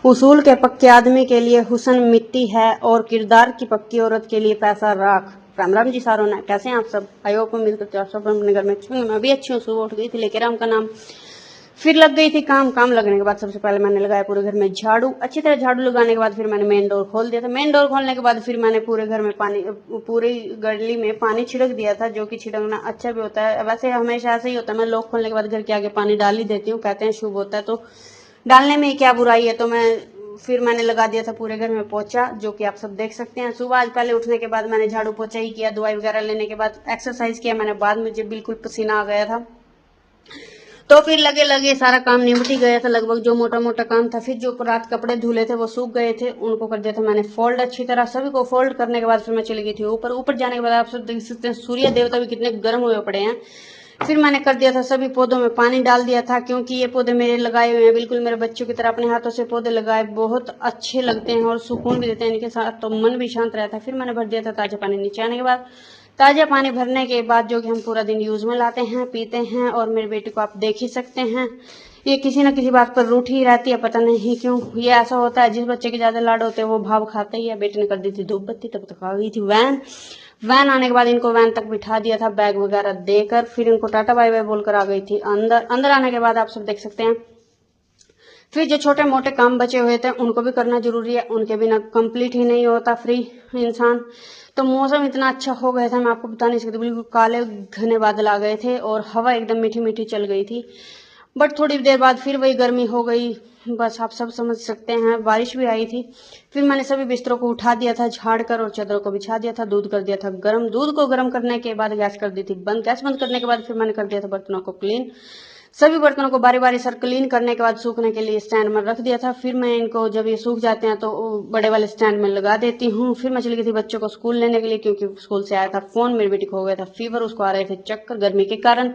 उसूल के पक्के आदमी के लिए हुस्न मिट्टी है और किरदार की पक्की औरत के लिए पैसा राख। राम राम जी सारों ने, कैसे हैं आप सब? आई होप उम्मीद करते हो आप सब अपने घर में अच्छे होंगे। मैं भी अच्छी हूँ। सुबह उठ गई थी, लेके राम का नाम, फिर लग गई थी काम लगने के बाद सबसे पहले मैंने लगाया पूरे घर में झाड़ू। अच्छी तरह झाड़ू लगाने के बाद फिर मैंने मेन डोर खोल दिया था। मेन डोर खोलने के बाद फिर मैंने पूरे घर में पानी, पूरी गली में पानी छिड़क दिया था, जो कि छिड़कना अच्छा भी होता है। वैसे हमेशा ऐसा ही होता है, मैं लॉक खोलने के बाद घर के आगे पानी डाल ही देती हूँ, कहते हैं शुभ होता है, तो डालने में क्या बुराई है। तो फिर मैंने लगा दिया था पूरे घर में पोछा, जो कि आप सब देख सकते हैं। सुबह आज पहले उठने के बाद मैंने झाड़ू पोछा ही किया, दवाई वगैरह लेने के बाद एक्सरसाइज किया मैंने, बाद में मुझे बिल्कुल पसीना आ गया था, तो फिर लगे लगे सारा काम निपट ही गया था लगभग, जो मोटा मोटा काम था। फिर जो रात कपड़े धुले थे वो सूख गए थे, उनको कर दिया था मैंने फोल्ड अच्छी तरह। सभी को फोल्ड करने के बाद फिर मैं चली गई थी ऊपर जाने के बाद आप सब देख सकते हैं सूर्य देवता भी कितने गर्म हुए पड़े हैं। फिर मैंने कर दिया था सभी पौधों में पानी डाल दिया था, क्योंकि ये पौधे मेरे लगाए हुए हैं, बिल्कुल मेरे बच्चों की तरह अपने हाथों से पौधे लगाए, बहुत अच्छे लगते हैं और सुकून भी देते हैं इनके साथ, तो मन भी शांत रहता है। फिर मैंने भर दिया था ताजा पानी। नीचे आने के बाद ताजा पानी भरने के बाद, जो कि हम पूरा दिन यूज में लाते हैं पीते हैं, और मेरी बेटी को आप देख ही सकते हैं, ये किसी न किसी बात पर रूठी ही रहती है, पता नहीं क्यों। ये ऐसा होता है, जिस बच्चे के ज्यादा लाड होते हैं वो भाव खाता ही है। बेटी ने कर दी थी धूप बत्ती, तब तक आ गई थी वैन आने के बाद इनको वैन तक बिठा दिया था बैग वगैरह देकर, फिर इनको टाटा बाय बाय बोलकर आ गई थी अंदर आने के बाद आप सब देख सकते हैं फिर जो छोटे मोटे काम बचे हुए थे उनको भी करना जरूरी है, उनके बिना कंप्लीट ही नहीं होता फ्री इंसान। तो मौसम इतना अच्छा हो गया था, मैं आपको बता नहीं सकती, बिल्कुल काले घने बादल आ गए थे और हवा एकदम मीठी मीठी चल गई थी। बट थोड़ी देर बाद फिर वही गर्मी हो गई, बस आप सब समझ सकते हैं। बारिश भी आई थी। फिर मैंने सभी बिस्तरों को उठा दिया था झाड़ कर और चादरों को बिछा दिया था, दूध कर दिया था गर्म। दूध को गर्म करने के बाद गैस कर दी थी बंद। गैस बंद करने के बाद फिर मैंने कर दिया था बर्तनों को क्लीन। सभी बर्तनों को बारी बारी सर क्लीन करने के बाद सूखने के लिए स्टैंड में रख दिया था। फिर मैं इनको जब ये सूख जाते हैं तो बड़े वाले स्टैंड में लगा देती हूँ। फिर मैं चली गई थी बच्चों को स्कूल लेने के लिए, क्योंकि स्कूल से आया था फोन, मेरी बेटी को हो गया था फीवर, उसको आ रहे थे चक्कर गर्मी के कारण।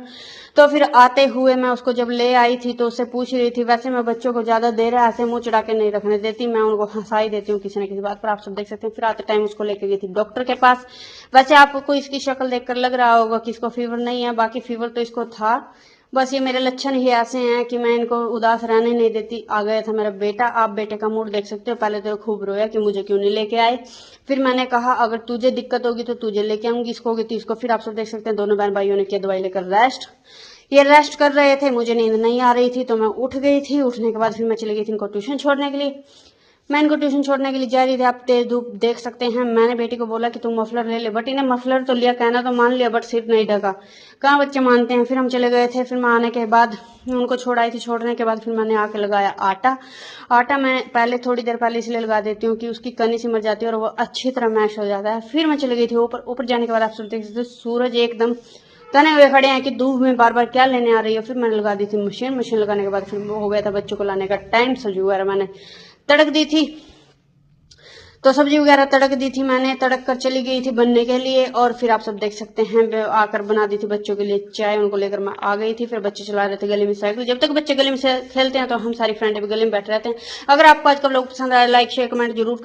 तो फिर आते हुए मैं उसको जब ले आई थी तो उससे पूछ रही थी, वैसे मैं बच्चों को ज्यादा देर ऐसे मुंह चढ़ा के नहीं रखने देती, मैं उनको हंसा ही देती हूँ किसी न किसी बात पर, आप सब देख सकते हैं। फिर आते टाइम उसको लेके गई थी डॉक्टर के पास। वैसे आपको इसकी शक्ल देखकर लग रहा होगा कि इसको फीवर नहीं है, बाकी फीवर तो इसको था, बस ये मेरे लक्षण ही ऐसे हैं कि मैं इनको उदास रहने नहीं देती। आ गया था मेरा बेटा, आप बेटे का मूड देख सकते हो, पहले तो खूब रोया कि मुझे क्यों नहीं लेके आए। फिर मैंने कहा अगर तुझे दिक्कत होगी तो तुझे लेके आऊंगी, इसको होगी तो इसको। फिर आप सब देख सकते हैं दोनों बहन भाइयों ने किया दवाई लेकर रेस्ट। ये रेस्ट कर रहे थे, मुझे नींद नहीं आ रही थी तो मैं उठ गई थी। उठने के बाद फिर मैं चली गई थी इनको ट्यूशन छोड़ने के लिए। मैं इनको ट्यूशन छोड़ने के लिए जा रही थी, आप तेज धूप देख सकते हैं। मैंने बेटी को बोला कि तुम मफलर ले ले, बट इन्हें मफलर तो लिया, कहना तो मान लिया, बट सिर नहीं ढका। कहाँ बच्चे मानते हैं। फिर हम चले गए थे। फिर मैं आने के बाद उनको छोड़ाई थी, छोड़ने के बाद फिर मैंने आके लगाया आटा मैं पहले थोड़ी देर पहले इसलिए लगा देती हूँ कि उसकी कनी सिमट जाती है और वो अच्छी तरह मैश हो जाता है। फिर मैं चली गई थी ऊपर जाने के बाद आप सब देख सकते सूरज एकदम तने हुए खड़े हैं कि धूप में बार बार क्या लेने आ रही है। फिर मैंने लगा दी थी मशीन लगाने के बाद फिर हो गया था बच्चों को लाने का टाइम। सब्जी वगैरह मैंने तड़क दी थी, तो सब्जी वगैरह तड़क दी थी मैंने, तड़क कर चली गई थी बनने के लिए। और फिर आप सब देख सकते हैं आकर बना दी थी बच्चों के लिए चाय, उनको लेकर मैं आ गई थी। फिर बच्चे चला रहे थे गली में साइकिल। जब तक बच्चे गली में से खेलते हैं तो हम सारी फ्रेंड भी गली में बैठे रहते हैं। अगर आपको आज का व्लॉग पसंद आया, लाइक शेयर कमेंट जरूर करें।